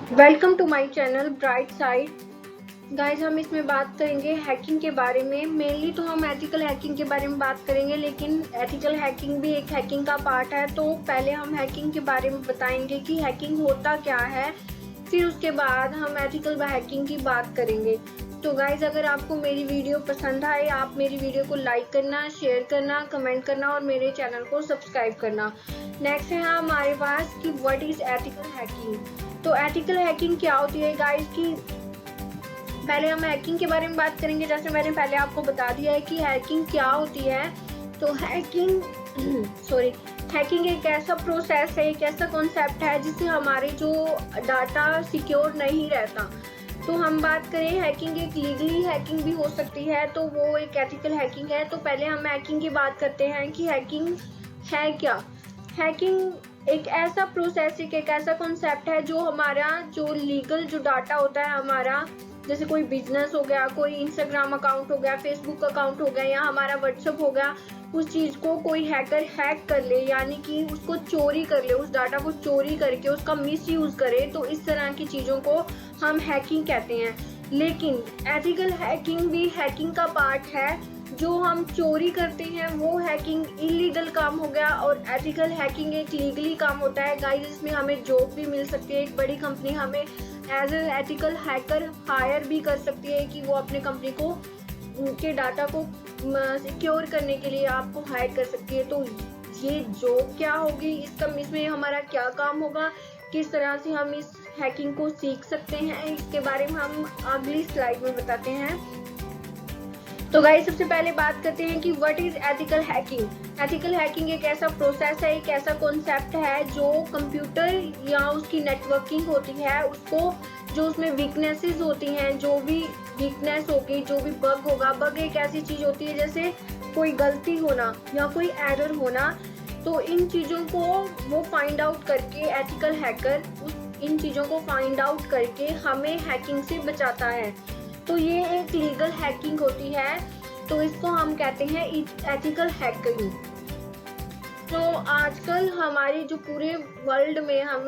Welcome to my channel bright side. Guys, हम इसमें बात करेंगे हैकिंग के बारे में। मेनली तो हम एथिकल हैकिंग के बारे में बात करेंगे, लेकिन एथिकल हैकिंग भी एक हैकिंग का पार्ट है। तो पहले हम हैकिंग के बारे में बताएंगे कि हैकिंग होता क्या है, फिर उसके बाद हम एथिकल हैकिंग की बात करेंगे। तो गाइज, अगर आपको मेरी वीडियो पसंद आए, आप मेरी वीडियो को लाइक करना, शेयर करना, कमेंट करना और मेरे चैनल को सब्सक्राइब करना। नेक्स्ट है हमारे पास कि व्हाट इज एथिकल हैकिंग। तो एथिकल हैकिंग क्या होती है गाइज, कि पहले हम हैकिंग के बारे में बात करेंगे। जैसे मैंने पहले आपको बता दिया है कि हैकिंग क्या होती है। तो हैकिंग हैकिंग एक ऐसा प्रोसेस है, एक ऐसा कॉन्सेप्ट है जिससे हमारे जो डाटा सिक्योर नहीं रहता। तो हम बात करें, हैकिंग एक लीगली हैकिंग भी हो सकती है, तो वो एक एथिकल हैकिंग है। तो पहले हम हैकिंग की बात करते हैं कि हैकिंग है क्या। हैकिंग एक ऐसा प्रोसेस, एक ऐसा कॉन्सेप्ट है जो हमारा जो लीगल जो डाटा होता है हमारा, जैसे कोई बिजनेस हो गया, कोई इंस्टाग्राम अकाउंट हो गया, फेसबुक अकाउंट हो गया या हमारा व्हाट्सएप हो गया, उस चीज को कोई हैकर हैक कर ले, यानी कि उसको चोरी कर ले, उस डाटा को चोरी करके उसका मिस यूज करे। तो इस तरह की चीजों को हम हैकिंग कहते हैं। लेकिन एथिकल हैकिंग भी हैकिंग का पार्ट है। जो हम चोरी करते हैं वो हैकिंग इलीगल काम हो गया, और एथिकल हैकिंग एक लीगली काम होता है। गाइस, इसमें हमें जॉब भी मिल सकती है। एक बड़ी कंपनी हमें as a ethical hacker hire भी कर सकती है कि वो अपने कंपनी को के डाटा को सिक्योर करने के लिए आपको हायर कर सकती है। तो ये जॉब क्या होगी, इसमें हमारा क्या काम होगा, किस तरह से हम इस हैकिंग को सीख सकते हैं, इसके बारे में हम अगली स्लाइड में बताते हैं। तो गाइस, सबसे पहले बात करते हैं कि what is ethical hacking. Ethical hacking एक ऐसा प्रोसेस है, एक ऐसा कॉन्सेप्ट है जो कंप्यूटर या उसकी नेटवर्किंग होती है, उसको जो उसमें वीकनेसेस होती हैं, जो भी वीकनेस होगी, जो भी बग होगा। बग एक ऐसी चीज होती है जैसे कोई गलती होना या कोई एरर होना। तो इन चीजों को वो फाइंड आउट करके एथिकल हैकर इन चीजों को फाइंड आउट करके हमें हैकिंग से बचाता है। तो ये एक लीगल हैकिंग होती है, तो इसको हम कहते हैं एथिकल हैकिंग। तो आजकल हमारे जो पूरे वर्ल्ड में हम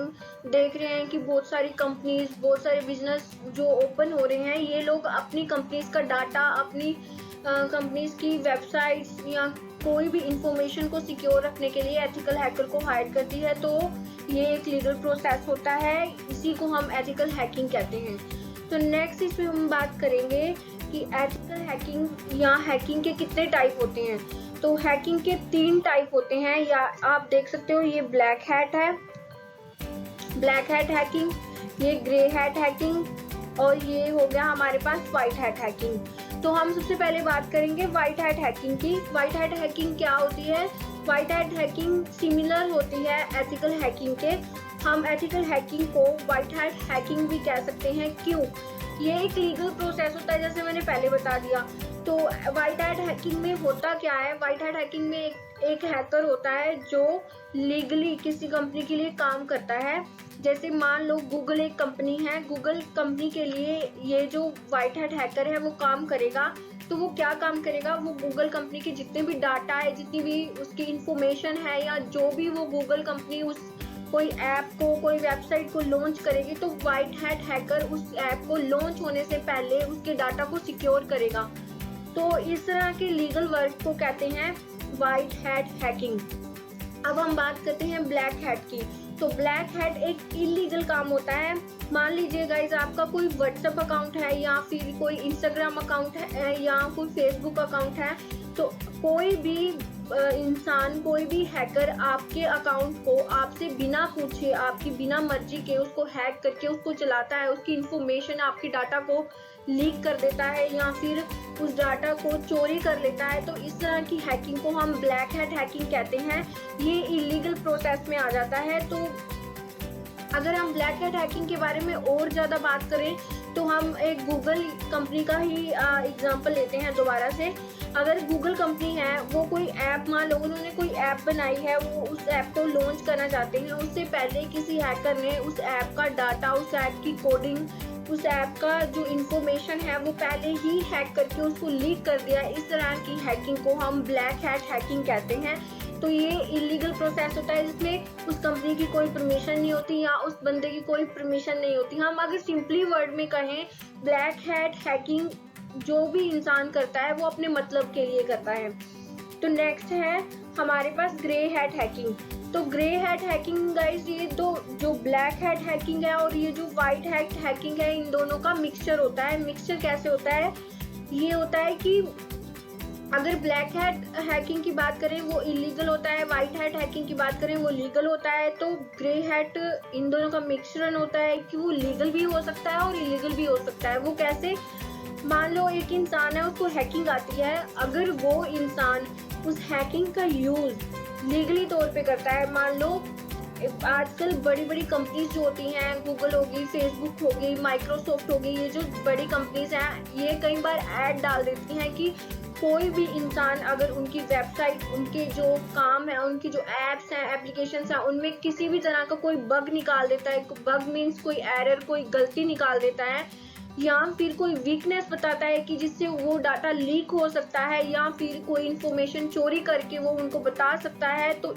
देख रहे हैं कि बहुत सारी कंपनीज, बहुत सारे बिजनेस जो ओपन हो रहे हैं, ये लोग अपनी कंपनीज का डाटा, अपनी कंपनीज की वेबसाइट्स या कोई भी इंफॉर्मेशन को सिक्योर रखने के लिए एथिकल हैकर को हायर करती है। तो ये एक लीगल प्रोसेस होता है, इसी को हम एथिकल हैकिंग कहते हैं। तो नेक्स्ट इसमें हम बात करेंगे कि एथिकल हैकिंग या हैकिंग के कितने टाइप होते हैं। तो हैकिंग के 3 टाइप होते हैं, या आप देख सकते हो ये ब्लैक हैट है, ब्लैक हैट हैकिंग, ये ग्रे हैट हैकिंग, और ये हो गया हमारे पास व्हाइट हैट हैकिंग। तो हम सबसे पहले बात करेंगे व्हाइट हैट हैकिंग की। व्हाइट हैट हैकिंग क्या होती है। व्हाइट हैट हैकिंग सिमिलर होती है एथिकल हैकिंग के। हम एथिकल हैकिंग को व्हाइट हैट हैकिंग भी कह सकते हैं। क्यों? ये एक लीगल प्रोसेस होता है, जैसे मैंने पहले बता दिया। तो व्हाइट हैट हैकिंग में होता क्या है, व्हाइट हैट हैकिंग में एक हैकर होता है जो लीगली किसी कंपनी के लिए काम करता है। जैसे मान लो गूगल एक कंपनी है, गूगल कंपनी के लिए ये जो व्हाइट हैट हैकर है वो काम करेगा। तो वो क्या काम करेगा, वो गूगल कंपनी के जितने भी डाटा है, जितनी भी उसकी इंफॉर्मेशन है, या जो भी वो गूगल कंपनी उस कोई ऐप को, कोई वेबसाइट को लॉन्च करेगी, तो व्हाइट हैट हैकर उस ऐप को लॉन्च होने से पहले उसके डाटा को सिक्योर करेगा। तो इस तरह के लीगल वर्क को कहते हैं व्हाइट हैट हैकिंग। अब हम बात करते हैं ब्लैक हैट की। तो ब्लैक हैट एक इलीगल काम होता है। मान लीजिए गाइज, आपका कोई व्हाट्सएप अकाउंट है, या फिर कोई इंस्टाग्राम अकाउंट है, या कोई फेसबुक अकाउंट है। तो कोई भी इंसान, कोई भी हैकर आपके अकाउंट को आपसे बिना पूछे, आपकी बिना मर्जी के उसको हैक करके उसको चलाता है, उसकी इंफॉर्मेशन, आपके डाटा को लीक कर देता है, या फिर उस डाटा को चोरी कर लेता है। तो इस तरह की हैकिंग को हम ब्लैक हैट हैकिंग कहते हैं। ये इलीगल प्रोसेस में आ जाता है। तो अगर हम ब्लैक हैट हैकिंग के बारे में और ज़्यादा बात करें, तो हम एक गूगल कंपनी का ही एग्जांपल लेते हैं दोबारा से। अगर गूगल कंपनी है, वो कोई ऐप, मान लो उन्होंने कोई ऐप बनाई है, वो उस ऐप को लॉन्च करना चाहते हैं। उससे पहले किसी हैकर ने उस ऐप का डाटा, उस ऐप की कोडिंग, उस ऐप का जो इंफॉर्मेशन है वो पहले ही हैक करके उसको लीक कर दिया। इस तरह की हैकिंग को हम ब्लैक हैट हैकिंग कहते हैं। तो ये इलीगल प्रोसेस होता है जिसमें उस कंपनी की कोई परमिशन नहीं होती या उस बंदे की कोई परमिशन नहीं होती। हम अगर सिंपली वर्ड में कहें, ब्लैक हैट हैकिंग जो भी इंसान करता है वो अपने मतलब के लिए करता है। तो नेक्स्ट है हमारे पास ग्रे हैट हैकिंग। तो ग्रे हैट हैकिंग गाइस, ये दो जो ब्लैक हैट हैकिंग है और ये जो वाइट हैट हैकिंग है, इन दोनों का मिक्सचर होता है। मिक्सचर कैसे होता है? ये होता है कि अगर ब्लैक हैट हैकिंग की बात करें वो इलीगल होता है, वाइट हैट हैकिंग की बात करें वो लीगल होता है। तो ग्रे हैट इन दोनों का मिक्सचर होता है कि वो लीगल भी हो सकता है और इलीगल भी हो सकता है। वो कैसे? मान लो एक इंसान है, उसको हैकिंग आती है, अगर वो इंसान उस हैकिंग का यूज लीगली तौर पे करता है, मान लो आजकल बड़ी बड़ी कंपनीज जो होती हैं, गूगल होगी, फेसबुक होगी, माइक्रोसॉफ्ट होगी, ये जो बड़ी कंपनीज हैं ये कई बार ऐड डाल देती हैं कि कोई भी इंसान अगर उनकी वेबसाइट, उनके जो काम है, उनकी जो एप्स हैं, एप्लीकेशंस हैं, उनमें किसी भी तरह का कोई बग निकाल देता है, बग मीन्स कोई एरर, कोई गलती निकाल देता है, या फिर कोई वीकनेस बताता है कि जिससे वो डाटा लीक हो सकता है, या फिर कोई इंफॉर्मेशन चोरी करके वो उनको बता सकता है, तो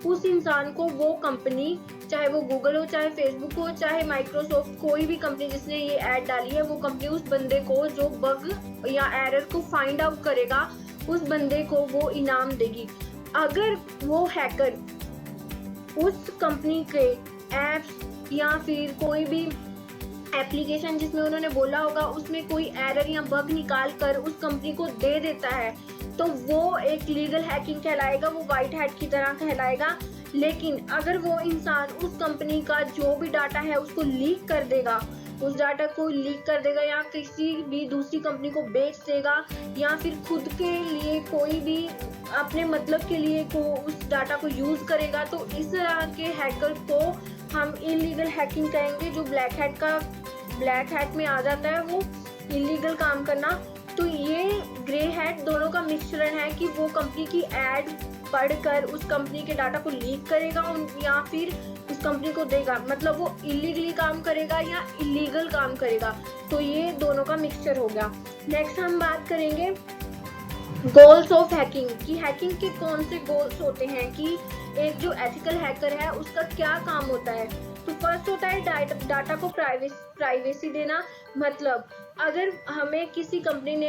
उस इंसान को वो कंपनी, चाहे वो गूगल हो, चाहे फेसबुक हो, चाहे माइक्रोसॉफ्ट, कोई भी कंपनी जिसने ये ऐड डाली है, वो कंपनी उस बंदे को जो बग या एरर को फाइंड आउट करेगा, उस बंदे को वो इनाम देगी। अगर वो हैकर उस कंपनी के एप्स या फिर कोई भी एप्लीकेशन जिसमें उन्होंने बोला होगा उसमें कोई एरर या बग निकाल कर उस कंपनी को दे देता है, तो वो एक लीगल हैकिंग कहलाएगा, वो वाइट हैट की तरह कहलाएगा। लेकिन अगर वो इंसान उस कंपनी का जो भी डाटा है उसको लीक कर देगा, उस डाटा को लीक कर देगा या किसी भी दूसरी कंपनी को बेच देगा, या फिर खुद के लिए कोई भी अपने मतलब के लिए को उस डाटा को यूज करेगा, तो इस तरह के हैकर को हम इलीगल हैकिंग कहेंगे। जो ब्लैक हैट में आ जाता है वो इलीगल काम करना। तो ये ग्रे हैट दोनों का मिश्रण है कि वो कंपनी की एड पढ़कर उस कंपनी के डाटा को लीक करेगा या फिर उस कंपनी को देगा, मतलब वो इलीगली काम करेगा या इलीगल काम करेगा। तो ये दोनों का मिक्सचर हो गया। नेक्स्ट हम बात करेंगे गोल्स ऑफ हैकिंग की हैकिंग के कौन से गोल्स होते हैं, कि एक जो एथिकल हैकर है उसका क्या काम होता है। तो फर्स्ट होता है डाटा को प्राइवेसी देना। मतलब अगर हमें किसी कंपनी ने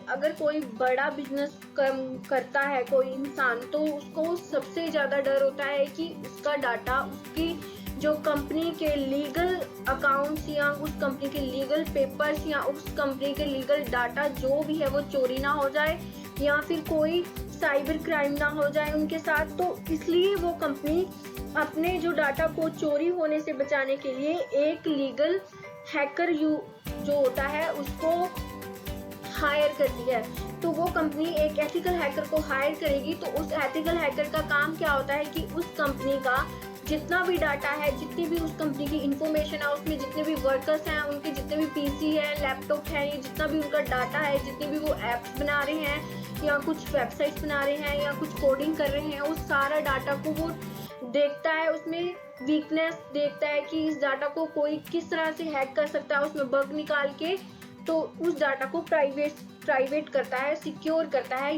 अगर कोई बड़ा बिजनेस करता है कोई इंसान, तो उसको सबसे ज्यादा डर होता है कि उसका डाटा, उसकी जो कंपनी के लीगल अकाउंट्स या उस कंपनी के लीगल पेपर्स या उस कंपनी के लीगल डाटा जो भी है वो चोरी ना हो जाए या फिर कोई साइबर क्राइम ना हो जाए उनके साथ। तो इसलिए वो कंपनी अपने जो डाटा को चोरी होने से बचाने के लिए एक लीगल हैकर जो होता है उसको हायर करती है। तो वो कंपनी एक एथिकल हैकर को हायर करेगी, तो उस एथिकल हैकर का काम क्या होता है कि उस कंपनी का जितना भी डाटा है, जितनी भी उस कंपनी की इंफॉर्मेशन है, उसमें जितने भी वर्कर्स हैं, उनके जितने भी पीसी है, लैपटॉप है, ये जितना भी उनका डाटा है, जितने भी वो ऐप्स बना रहे हैं या कुछ वेबसाइट्स बना रहे हैं या कुछ कोडिंग कर रहे हैं, उस सारा डाटा को वो देखता है, उसमें वीकनेस देखता है कि इस डाटा को कोई किस तरह से हैक कर सकता है, उसमें बग निकाल के, तो उस डाटा को प्राइवेट करता है, सिक्योर करता है।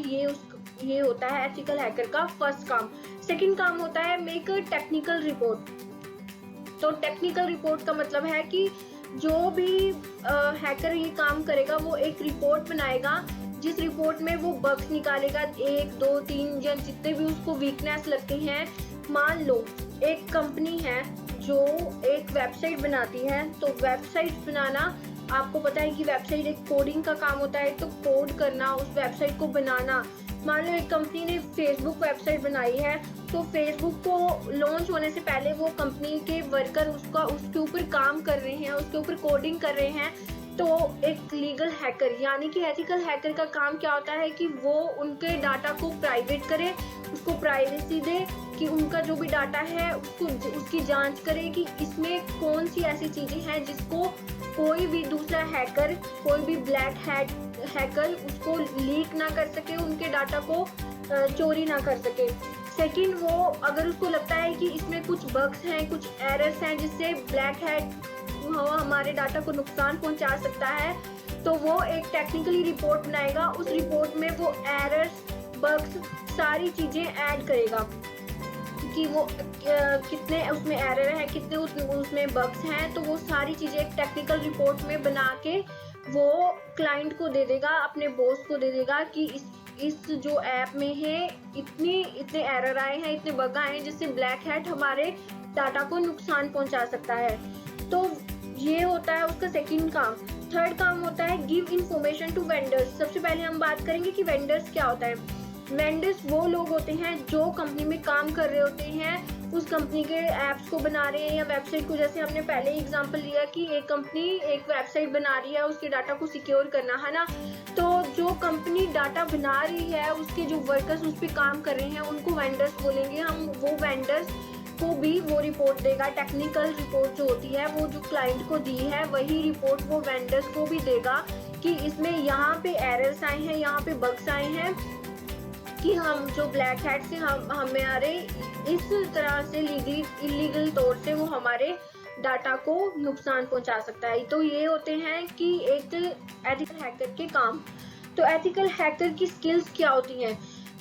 ये होता है एथिकल हैकर का फर्स्ट काम। सेकंड काम होता है मेक अ टेक्निकल रिपोर्ट। तो टेक्निकल रिपोर्ट का मतलब है कि जो भी हैकर ये काम करेगा वो एक रिपोर्ट बनाएगा, जिस रिपोर्ट में वो बग्स निकालेगा, 1, 2, 3 या जितने भी उसको वीकनेस लगती हैं। मान लो एक कंपनी है जो एक वेबसाइट बनाती है, तो वेबसाइट बनाना, आपको पता है कि वेबसाइट एक कोडिंग का काम होता है, तो कोड करना, उस वेबसाइट को बनाना। मान लो एक कंपनी ने फेसबुक वेबसाइट बनाई है, तो फेसबुक को लॉन्च होने से पहले वो कंपनी के वर्कर उसके ऊपर काम कर रहे हैं, उसके ऊपर कोडिंग कर रहे हैं। तो एक लीगल हैकर यानी कि एथिकल हैकर का काम क्या होता है कि वो उनके डाटा को प्राइवेट करे, उसको प्राइवेसी दे, कि उनका जो भी डाटा है उसकी जांच करे कि इसमें कौन सी ऐसी चीजें हैं जिसको कोई भी दूसरा हैकर, कोई भी ब्लैक हैकर उसको लीक ना कर सके, उनके डाटा को चोरी ना कर सके। सेकंड, वो अगर उसको लगता है कि इसमें कुछ बग्स हैं, कुछ एरर्स हैं जिससे ब्लैक हैट हमारे डाटा को नुकसान पहुंचा सकता है, तो वो एक टेक्निकली रिपोर्ट बनाएगा। उस रिपोर्ट में वो एरर्स बग्स, सारी चीज़ें ऐड करेगा कि वो कितने उसमें एरर है, कितने उसमें बग्स हैं। तो वो सारी चीज़ें एक टेक्निकल रिपोर्ट में बना के वो क्लाइंट को दे देगा, अपने बॉस को दे देगा कि इस जो ऐप में है इतने एरर आए हैं, इतने बग आए हैं जिससे ब्लैक हैट हमारे डाटा को नुकसान पहुंचा सकता है। तो ये होता है उसका सेकंड काम। थर्ड काम होता है गिव इंफॉर्मेशन टू वेंडर्स। सबसे पहले हम बात करेंगे कि वेंडर्स क्या होता है। वेंडर्स वो लोग होते हैं जो कंपनी में काम कर रहे होते हैं, उस कंपनी के ऐप्स को बना रहे हैं या वेबसाइट को। जैसे हमने पहले एग्जांपल लिया कि एक कंपनी एक वेबसाइट बना रही है, उसके डाटा को सिक्योर करना है ना। तो जो कंपनी डाटा बना रही है, उसके जो वर्कर्स उस पर काम कर रहे हैं, उनको वेंडर्स बोलेंगे हम। वो वेंडर्स को भी वो रिपोर्ट देगा, टेक्निकल रिपोर्ट जो होती है वो जो क्लाइंट को दी है, वही रिपोर्ट वो वेंडर्स को भी देगा कि इसमें यहाँ पे एरर्स आए हैं, यहाँ पे बग्स आए हैं, कि हम जो ब्लैक हैट से हमारे इस तरह से इलीगल तौर से वो हमारे डाटा को नुकसान पहुंचा सकता है। तो ये होते हैं कि एक एथिकल हैकर के काम। तो एथिकल हैकर की स्किल्स क्या होती हैं?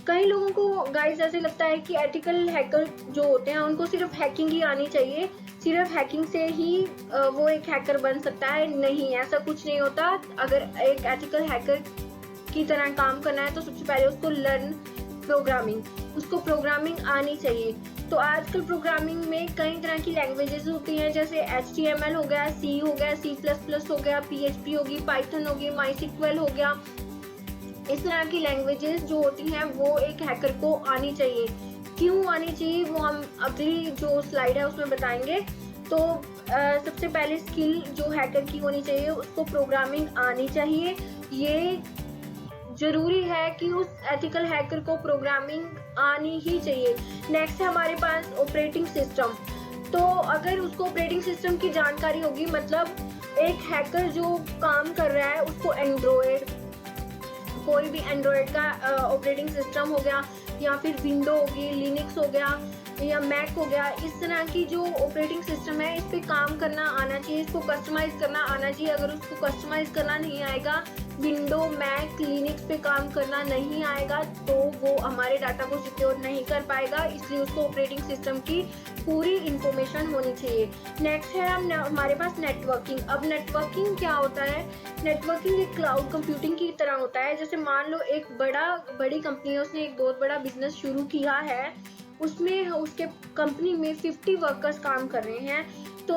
कई लोगों को गाइस ऐसे लगता है कि एथिकल हैकर जो होते हैं उनको सिर्फ हैकिंग ही आनी चाहिए, सिर्फ हैकिंग से ही वो एक हैकर बन सकता है। नहीं, ऐसा कुछ नहीं होता। अगर एक एथिकल हैकर की तरह काम करना है तो सबसे पहले उसको लर्न प्रोग्रामिंग, उसको प्रोग्रामिंग आनी चाहिए। तो आजकल प्रोग्रामिंग में कई तरह की लैंग्वेजेस होती हैं, जैसे HTML हो गया, C हो गया, C++ हो गया, PHP होगी, पाइथन होगी, MySQL हो गया। इस तरह की लैंग्वेजेस जो होती हैं वो एक हैकर को आनी चाहिए। क्यों आनी चाहिए वो हम अगली जो स्लाइड है उसमें बताएंगे। तो सबसे पहले स्किल जो हैकर की होनी चाहिए, उसको प्रोग्रामिंग आनी चाहिए। ये जरूरी है कि उस एथिकल हैकर को प्रोग्रामिंग आनी ही चाहिए। नेक्स्ट है हमारे पास ऑपरेटिंग सिस्टम। तो अगर उसको ऑपरेटिंग सिस्टम की जानकारी होगी, मतलब एक हैकर जो काम कर रहा है उसको एंड्रॉयड, कोई भी एंड्रॉयड का ऑपरेटिंग सिस्टम हो गया, या फिर विंडो होगी, लिनक्स हो गया या मैक हो गया, इस तरह की जो ऑपरेटिंग सिस्टम है इस पे काम करना आना चाहिए, इसको कस्टमाइज करना आना चाहिए। अगर उसको कस्टमाइज करना नहीं आएगा, विंडो, मैक, लिनक्स पे काम करना नहीं आएगा, तो वो हमारे डाटा को सिक्योर नहीं कर पाएगा। इसलिए उसको ऑपरेटिंग सिस्टम की पूरी इंफॉर्मेशन होनी चाहिए। नेक्स्ट है हमारे पास नेटवर्किंग। अब नेटवर्किंग क्या होता है? नेटवर्किंग एक क्लाउड कंप्यूटिंग की तरह होता है। जैसे मान लो एक बड़ी कंपनी है, उसने एक बहुत बड़ा बिजनेस शुरू किया है, उसमें उसके कंपनी में 50 वर्कर्स काम कर रहे हैं। तो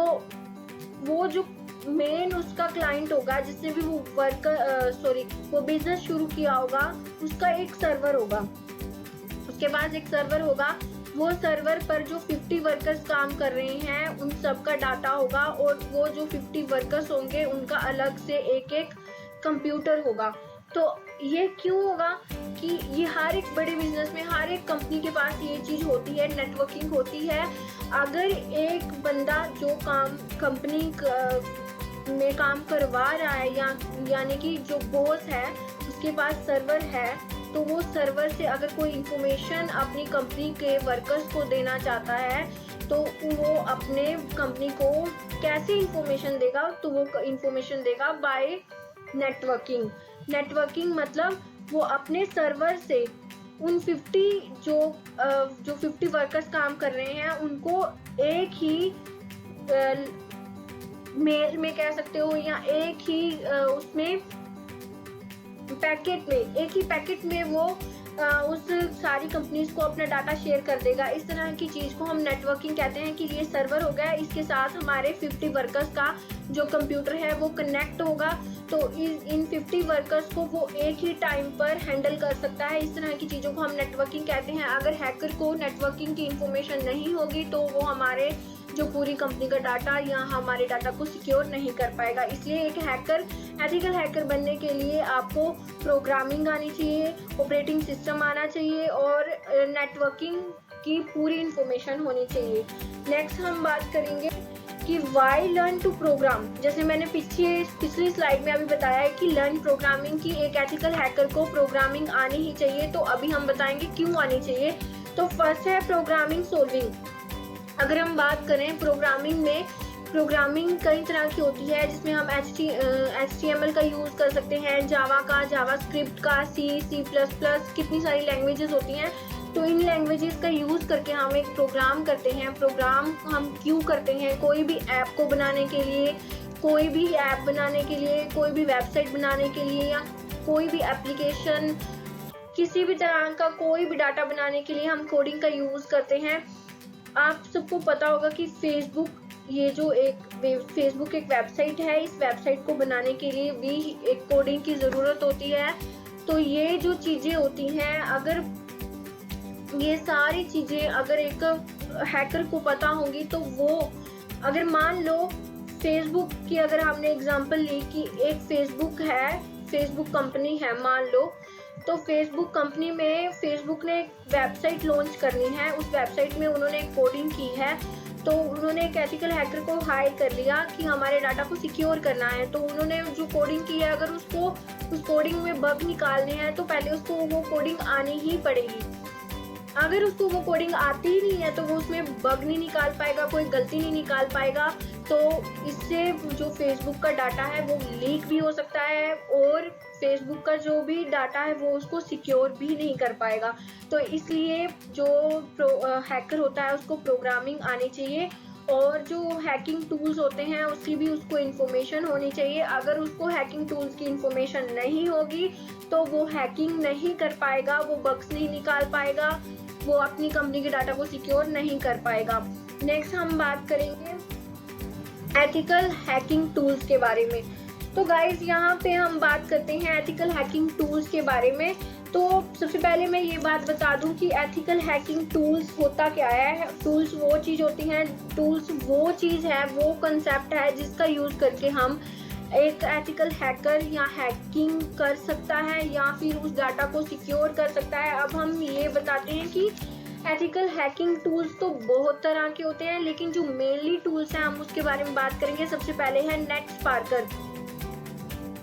वो जो मेन उसका क्लाइंट होगा, जिसने भी वो बिजनेस शुरू किया होगा, उसका एक सर्वर होगा, उसके पास एक सर्वर होगा। वो सर्वर पर जो 50 वर्कर्स काम कर रहे हैं उन सब का डाटा होगा, और वो जो 50 वर्कर्स होंगे उनका अलग से एक एक कंप्यूटर होगा। तो ये क्यों होगा कि ये हर एक बड़े बिजनेस में, हर एक कंपनी के पास ये चीज होती है, नेटवर्किंग होती है। अगर एक बंदा जो काम कंपनी में काम करवा रहा है, यानी कि जो बॉस है उसके पास सर्वर है, तो वो सर्वर से अगर कोई इंफॉर्मेशन अपनी कंपनी के वर्कर्स को देना चाहता है, तो वो अपने कंपनी को कैसे इंफॉर्मेशन देगा? तो वो इंफॉर्मेशन देगा बाय नेटवर्किंग। नेटवर्किंग मतलब वो अपने सर्वर से उन 50 जो 50 वर्कर्स काम कर रहे हैं उनको एक ही मेल में कह सकते हो, या एक ही उसमें एक ही पैकेट में वो उस सारी कंपनीज को अपना डाटा शेयर कर देगा। इस तरह की चीज को हम नेटवर्किंग कहते हैं कि ये सर्वर हो गया, इसके साथ हमारे 50 वर्कर्स का जो कंप्यूटर है वो कनेक्ट होगा, तो इन 50 वर्कर्स को वो एक ही टाइम पर हैंडल कर सकता है। इस तरह की चीजों को हम नेटवर्किंग कहते हैं। अगर हैकर को नेटवर्किंग की इंफॉर्मेशन नहीं होगी तो वो हमारे जो पूरी कंपनी का डाटा या हमारे डाटा को सिक्योर नहीं कर पाएगा। इसलिए एक एथिकल हैकर बनने के लिए आपको प्रोग्रामिंग आनी चाहिए, ऑपरेटिंग सिस्टम आना चाहिए और नेटवर्किंग की पूरी इंफॉर्मेशन होनी चाहिए। नेक्स्ट हम बात करेंगे कि वाई लर्न टू प्रोग्राम। जैसे मैंने पिछली स्लाइड में अभी बताया है कि लर्न प्रोग्रामिंग की एक एथिकल हैकर को प्रोग्रामिंग आनी ही चाहिए, तो अभी हम बताएंगे क्यों आनी चाहिए। तो फर्स्ट है प्रोग्रामिंग सोल्विंग। अगर हम बात करें प्रोग्रामिंग में प्रोग्रामिंग कई तरह की होती है, जिसमें हम HTML का यूज़ कर सकते हैं, जावा का, जावास्क्रिप्ट का, सी प्लस प्लस, कितनी सारी लैंग्वेजेस होती हैं। तो इन लैंग्वेजेस का यूज़ करके हम एक प्रोग्राम करते हैं। प्रोग्राम हम क्यों करते हैं? कोई भी ऐप को बनाने के लिए, कोई भी ऐप बनाने के लिए, कोई भी वेबसाइट बनाने के लिए, या कोई भी एप्लीकेशन, किसी भी तरह का कोई भी डाटा बनाने के लिए हम कोडिंग का यूज़ करते हैं। आप सबको पता होगा कि फेसबुक एक वेबसाइट है। इस वेबसाइट को बनाने के लिए भी एक कोडिंग की ज़रूरत होती है। तो ये जो चीज़ें होती हैं, अगर ये सारी चीज़ें अगर एक हैकर को पता होंगी, तो वो, अगर मान लो फेसबुक की अगर हमने एग्जांपल ली कि एक फेसबुक कंपनी है मान लो, तो फेसबुक कंपनी में फेसबुक ने एक वेबसाइट लॉन्च करनी है। उस वेबसाइट में उन्होंने एक कोडिंग की है, तो उन्होंने एक एथिकल हैकर को हायर कर लिया कि हमारे डाटा को सिक्योर करना है। तो उन्होंने जो कोडिंग की है, अगर उसको उस कोडिंग में बग निकालने हैं, तो पहले उसको वो कोडिंग आनी ही पड़ेगी। अगर उसको वो कोडिंग आती ही नहीं है, तो वो उसमें बग नहीं निकाल पाएगा, कोई गलती नहीं निकाल पाएगा। तो इससे जो फेसबुक का डाटा है वो लीक भी हो सकता है, और फेसबुक का जो भी डाटा है वो उसको सिक्योर भी नहीं कर पाएगा। तो इसलिए जो हैकर होता है उसको प्रोग्रामिंग आनी चाहिए, और जो हैकिंग टूल्स होते हैं उसकी भी उसको इन्फॉर्मेशन होनी चाहिए। अगर उसको हैकिंग टूल्स की इन्फॉर्मेशन नहीं होगी, तो वो हैकिंग नहीं कर पाएगा, वो बग्स नहीं निकाल पाएगा, वो अपनी कंपनी के डाटा को सिक्योर नहीं कर पाएगा। नेक्स्ट हम बात करेंगे एथिकल हैकिंग टूल्स के बारे में। तो गाइज यहाँ पे हम बात करते हैं एथिकल हैकिंग टूल्स के बारे में। तो सबसे पहले मैं ये बात बता दूं कि एथिकल हैकिंग टूल्स होता क्या है। टूल्स वो चीज़ होती हैं, टूल्स वो चीज़ है, वो कंसेप्ट है जिसका यूज़ करके हम एक एथिकल हैकर या हैकिंग कर सकता है, या फिर उस डाटा को सिक्योर कर सकता है। अब हम ये बताते हैं कि एथिकल हैकिंग टूल्स तो बहुत तरह के होते हैं, लेकिन जो मेनली टूल्स हैं हम उसके बारे में बात करेंगे। सबसे पहले है नेटस्पार्कर।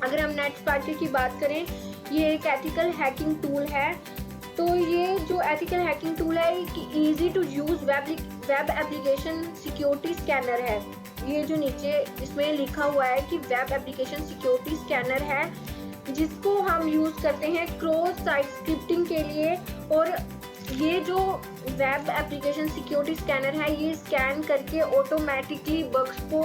अगर हम नेटस्पार्कर की बात करें, ये एक एथिकल हैकिंग टूल है। तो ये जो एथिकल हैकिंग टूल है, एक easy to use web application security scanner है। ये जो नीचे इसमें लिखा हुआ है कि वेब एप्लीकेशन सिक्योरिटी स्कैनर है, जिसको हम यूज करते हैं क्रॉस साइट स्क्रिप्टिंग के लिए। और ये जो वेब एप्लीकेशन सिक्योरिटी स्कैनर है, ये स्कैन करके ऑटोमेटिकली बग्स को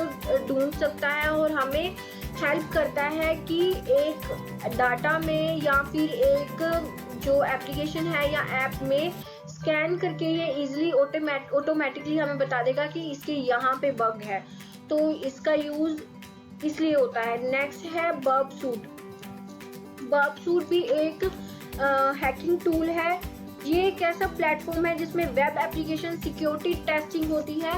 ढूंढ सकता है, और हमें हेल्प करता है कि एक डाटा में या फिर एक जो एप्लीकेशन है या ऐप में स्कैन करके ये इजीली ऑटोमेटिकली हमें बता देगा कि इसके यहाँ पे बग है। तो इसका यूज़ इसलिए होता है। नेक्स्ट है बर्बसूट। बर्बसूट भी एक हैकिंग टूल है। ये एक ऐसा प्लेटफॉर्म है जिसमें वेब एप्लीकेशन सिक्योरिटी टेस्टिंग होती है।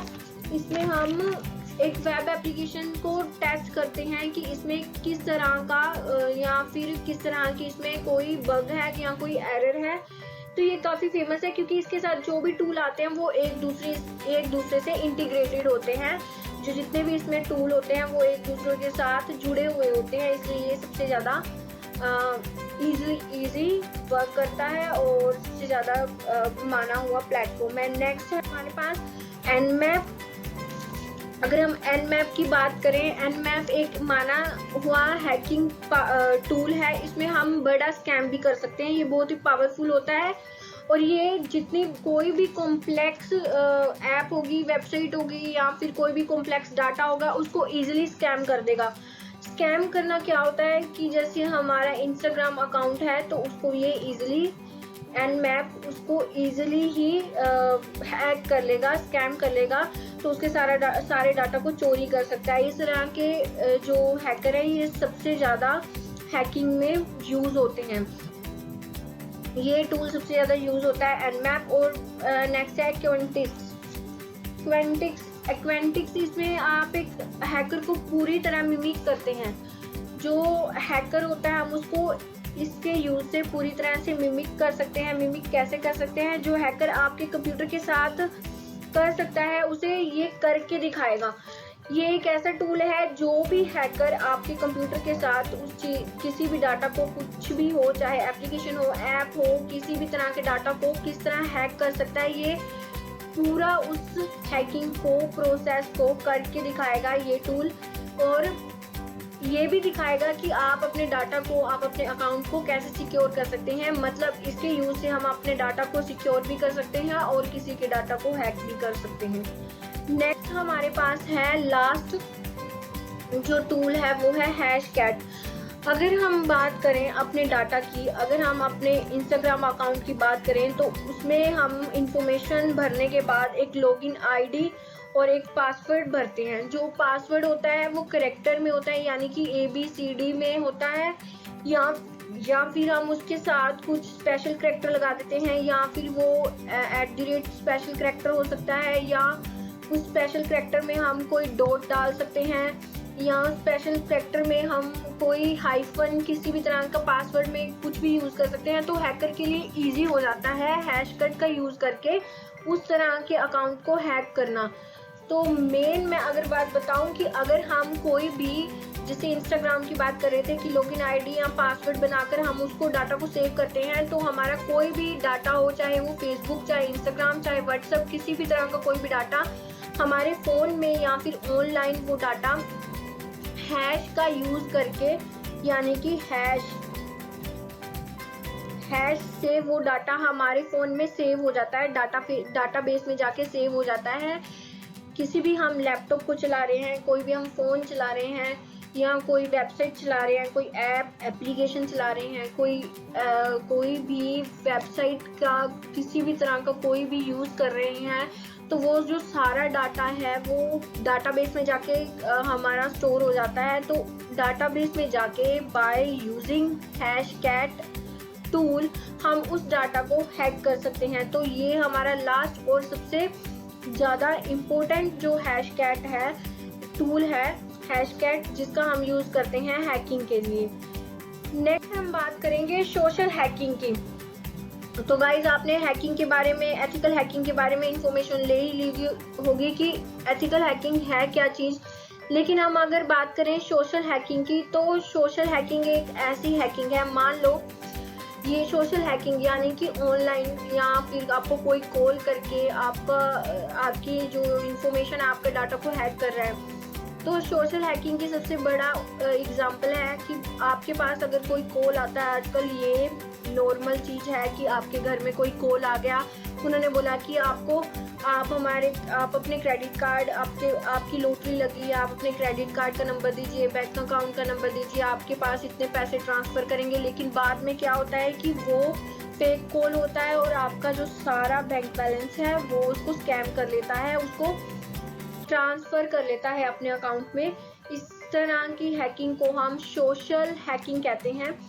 इसमें हम एक वेब एप्लीकेशन को टेस्ट करते हैं कि इसमें किस तरह का या फिर किस तरह की इसमें कोई बग है या कोई एरर है। तो ये काफ़ी फेमस है, क्योंकि इसके साथ जो भी टूल आते हैं वो एक दूसरे से इंटीग्रेटेड होते हैं। जो जितने भी इसमें टूल होते हैं वो एक दूसरे के साथ जुड़े हुए होते हैं, इसलिए ये सबसे ज़्यादा इजी वर्क करता है और सबसे ज़्यादा माना हुआ प्लेटफॉर्म है। नेक्स्ट है हमारे पास एनमैप। अगर हम एनमैप की बात करें, एनमैप एक माना हुआ हैकिंग टूल है। इसमें हम बड़ा स्कैम भी कर सकते हैं। ये बहुत ही पावरफुल होता है, और ये जितनी कोई भी कॉम्प्लेक्स ऐप होगी, वेबसाइट होगी, या फिर कोई भी कॉम्प्लेक्स डाटा होगा, उसको ईजिली स्कैम कर देगा। स्कैम करना क्या होता है कि जैसे हमारा इंस्टाग्राम अकाउंट है, तो उसको ये ईजिली एनमैप उसको ईजिली ही हैक कर लेगा, स्कैम कर लेगा, तो उसके सारे डाटा को चोरी कर सकता है। इस तरह के जो हैकर है, ये सबसे ज़्यादा हैकिंग में यूज़ होते हैं। ये टूल सबसे ज़्यादा यूज़ होता है एनमैप। और नेक्स्ट है क्वेंटिक्स। इसमें आप एक हैकर को पूरी तरह मिमिक करते हैं। जो हैकर होता है हम उसको इसके यूज से पूरी तरह से मिमिक कर सकते हैं। मिमिक कैसे कर सकते हैं? जो हैकर आपके कंप्यूटर के साथ कर सकता है उसे ये करके दिखाएगा। ये एक ऐसा टूल है, जो भी हैकर आपके कंप्यूटर के साथ किसी भी डाटा को, कुछ भी हो, चाहे एप्लीकेशन हो, ऐप हो, किसी भी तरह के डाटा को किस तरह हैक कर सकता है, ये पूरा उस हैकिंग को प्रोसेस को करके दिखाएगा ये टूल, और ये भी दिखाएगा कि आप अपने डाटा को, आप अपने अकाउंट को कैसे सिक्योर कर सकते हैं। मतलब इसके यूज से हम अपने डाटा को सिक्योर भी कर सकते हैं और किसी के डाटा को हैक भी कर सकते हैं। नेक्स्ट हमारे पास है लास्ट जो टूल है वो है हैशकैट। अगर हम बात करें अपने डाटा की, अगर हम अपने इंस्टाग्राम अकाउंट की बात करें तो उसमें हम इंफॉर्मेशन भरने के बाद एक लॉगिन आईडी और एक पासवर्ड भरते हैं। जो पासवर्ड होता है वो कैरेक्टर में होता है, यानी कि ABCD में होता है, या फिर हम उसके साथ कुछ स्पेशल कैरेक्टर लगा देते हैं, या फिर वो @ स्पेशल कैरेक्टर हो सकता है, या उस स्पेशल कैरेक्टर में हम कोई डॉट डाल सकते हैं, या स्पेशल कैरेक्टर में हम कोई हाइफन किसी भी तरह का पासवर्ड में कुछ भी यूज़ कर सकते हैं। तो हैकर के लिए इजी हो जाता है हैशकैट का यूज़ करके उस तरह के अकाउंट को हैक करना। तो मेन मैं अगर बात बताऊं कि अगर हम कोई भी, जैसे इंस्टाग्राम की बात कर रहे थे कि लॉगिन आईडी या पासवर्ड बनाकर हम उसको डाटा को सेव करते हैं, तो हमारा कोई भी डाटा हो, चाहे वो फेसबुक, चाहे इंस्टाग्राम, चाहे व्हाट्सएप, किसी भी तरह का कोई भी डाटा हमारे फ़ोन में या फिर ऑनलाइन, वो डाटा हैश का यूज़ करके, यानी कि हैश से वो डाटा हमारे फ़ोन में सेव हो जाता है, डाटाबेस में जाके सेव हो जाता है। किसी भी हम लैपटॉप को चला रहे हैं, कोई भी हम फ़ोन चला रहे हैं, या कोई वेबसाइट चला रहे हैं, कोई एप्लीकेशन चला रहे हैं, कोई भी वेबसाइट का किसी भी तरह का कोई भी यूज़ कर रहे हैं, तो वो जो सारा डाटा है वो डाटाबेस में जाके हमारा स्टोर हो जाता है। तो डाटाबेस में जाके बाय यूजिंग हैशकैट टूल हम उस डाटा को हैक कर सकते हैं। तो ये हमारा लास्ट और सबसे ज़्यादा इम्पोर्टेंट जो हैशकैट है टूल है हैशकैट, जिसका हम यूज़ करते हैं हैकिंग के लिए। नेक्स्ट हम बात करेंगे सोशल हैकिंग की। तो गाइज आपने हैकिंग के बारे में, एथिकल हैकिंग के बारे में इंफॉर्मेशन ले ही ली होगी कि एथिकल हैकिंग है क्या चीज़। लेकिन हम अगर बात करें सोशल हैकिंग की, तो सोशल हैकिंग एक ऐसी हैकिंग है, मान लो ये सोशल हैकिंग यानी कि ऑनलाइन, या फिर आपको कोई कॉल करके आपकी जो इंफॉर्मेशन है, आपके डाटा को हैक कर रहा है। तो सोशल हैकिंग की सबसे बड़ा एग्जांपल है कि आपके पास अगर कोई कॉल आता है, आजकल ये नॉर्मल चीज़ है कि आपके घर में कोई कॉल आ गया, उन्होंने बोला कि आप अपने क्रेडिट कार्ड, आपकी लॉटरी लगी है, आप अपने क्रेडिट कार्ड का नंबर दीजिए, बैंक अकाउंट का नंबर दीजिए, आपके पास इतने पैसे ट्रांसफ़र करेंगे। लेकिन बाद में क्या होता है कि वो फेक कॉल होता है और आपका जो सारा बैंक बैलेंस है वो उसको स्कैम कर लेता है, उसको ट्रांसफ़र कर लेता है अपने अकाउंट में। इस तरह की हैकिंग को हम सोशल हैकिंग कहते हैं।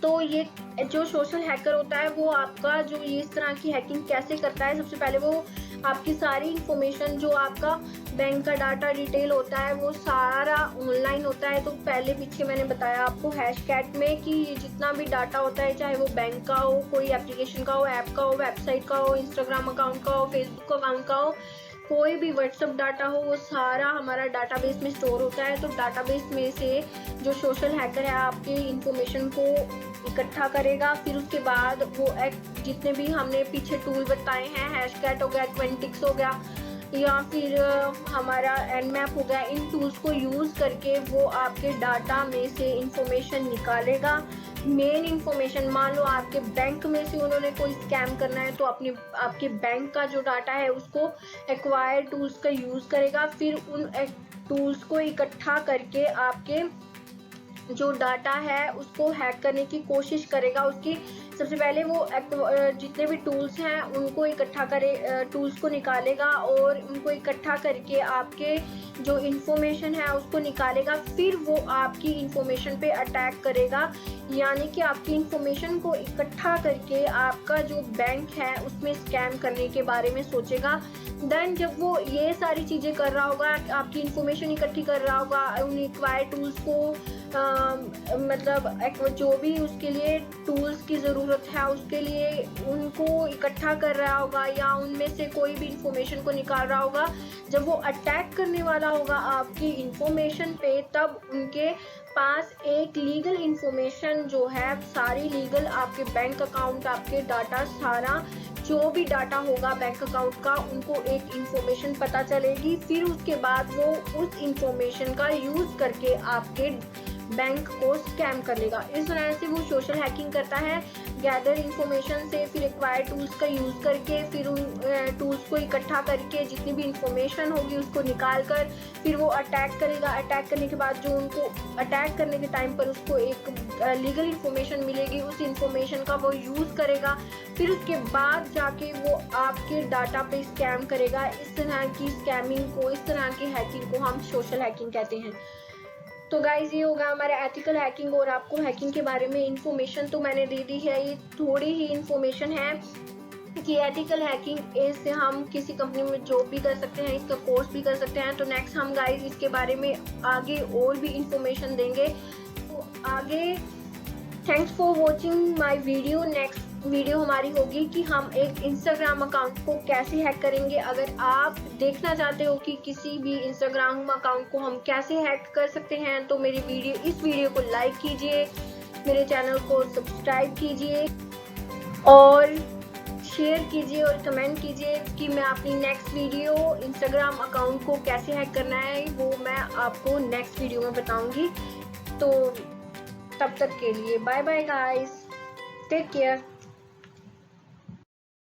तो ये जो सोशल हैकर होता है वो आपका जो ये इस तरह की हैकिंग कैसे करता है, सबसे पहले वो आपकी सारी इंफॉर्मेशन, जो आपका बैंक का डाटा डिटेल होता है वो सारा ऑनलाइन होता है। तो पहले पीछे मैंने बताया आपको हैशकैट में कि ये जितना भी डाटा होता है, चाहे वो बैंक का हो, कोई एप्लीकेशन का हो, ऐप का हो, वेबसाइट का हो, इंस्टाग्राम अकाउंट का हो, फेसबुक अकाउंट का हो, कोई भी व्हाट्सअप डाटा हो, वो सारा हमारा डाटाबेस में स्टोर होता है। तो डाटाबेस में से जो सोशल हैकर है आपकी इंफॉर्मेशन को इकट्ठा करेगा, फिर उसके बाद वो जितने भी हमने पीछे टूल बताए हैं, हैशकैट हो गया, क्वेंटिक्स हो गया, या फिर हमारा Nmap हो गया, इन टूल्स को यूज़ करके वो आपके डाटा में से इंफॉर्मेशन निकालेगा। मेन इंफॉर्मेशन, मान लो आपके बैंक में से उन्होंने कोई स्कैम करना है, तो आपके बैंक का जो डाटा है उसको एक्वायर्ड टूल्स का यूज़ करेगा, फिर उन टूल्स को इकट्ठा करके आपके जो डाटा है उसको हैक करने की कोशिश करेगा। उसकी सबसे पहले वो जितने भी टूल्स हैं उनको इकट्ठा टूल्स को निकालेगा और उनको इकट्ठा करके आपके जो इंफॉर्मेशन है उसको निकालेगा, फिर वो आपकी इंफॉर्मेशन पे अटैक करेगा, यानी कि आपकी इंफॉर्मेशन को इकट्ठा करके आपका जो बैंक है उसमें स्कैम करने के बारे में सोचेगा। देन जब वो ये सारी चीज़ें कर रहा होगा, आपकी इंफॉर्मेशन इकट्ठी कर रहा होगा, उन एक्वायर्ड टूल्स को मतलब जो भी उसके लिए टूल्स की ज़रूरत है उसके लिए उनको इकट्ठा कर रहा होगा, या उनमें से कोई भी इंफॉर्मेशन को निकाल रहा होगा, जब वो अटैक करने वाला होगा आपकी इंफॉर्मेशन पे, तब उनके पास एक लीगल इंफॉर्मेशन जो है, सारी लीगल आपके बैंक अकाउंट, आपके डाटा, सारा जो भी डाटा होगा बैंक अकाउंट का, उनको एक इंफॉर्मेशन पता चलेगी। फिर उसके बाद वो उस इंफॉर्मेशन का यूज करके आपके बैंक को स्कैम कर लेगा। इस तरह से वो सोशल हैकिंग करता है, गैदर इंफॉर्मेशन से, फिर एक्वायर्ड टूल्स का यूज करके, फिर उन टूल्स को इकट्ठा करके जितनी भी इंफॉर्मेशन होगी उसको निकाल कर फिर वो अटैक करेगा। अटैक करने के बाद जो उनको अटैक करने के टाइम पर उसको एक लीगल इंफॉर्मेशन मिलेगी, उस इंफॉर्मेशन का वो यूज करेगा। फिर उसके बाद जाके वो आपके डाटा पे स्कैम करेगा। इस तरह की स्कैमिंग को, इस तरह की हैकिंग को हम सोशल हैकिंग कहते हैं। तो गाइज ये होगा हमारा एथिकल हैकिंग। और आपको हैकिंग के बारे में इंफॉर्मेशन तो मैंने दे दी है, ये थोड़ी ही इंफॉर्मेशन है कि एथिकल हैकिंग इससे हम किसी कंपनी में जॉब भी कर सकते हैं, इसका कोर्स भी कर सकते हैं। तो नेक्स्ट हम गाइज इसके बारे में आगे और भी इंफॉर्मेशन देंगे। तो आगे thanks for watching my video. Next video हमारी होगी कि हम एक इंस्टाग्राम अकाउंट को कैसे हैक करेंगे। अगर आप देखना चाहते हो कि किसी भी इंस्टाग्राम अकाउंट को हम कैसे हैक कर सकते हैं तो इस वीडियो को लाइक कीजिए, मेरे चैनल को सब्सक्राइब कीजिए और शेयर कीजिए और कमेंट कीजिए कि मैं अपनी नेक्स्ट वीडियो इंस्टाग्राम अकाउंट को कैसे हैक करना है वो मैं आपको नेक्स्ट वीडियो में बताऊंगी। तो तब तक के लिए bye bye guys, take care.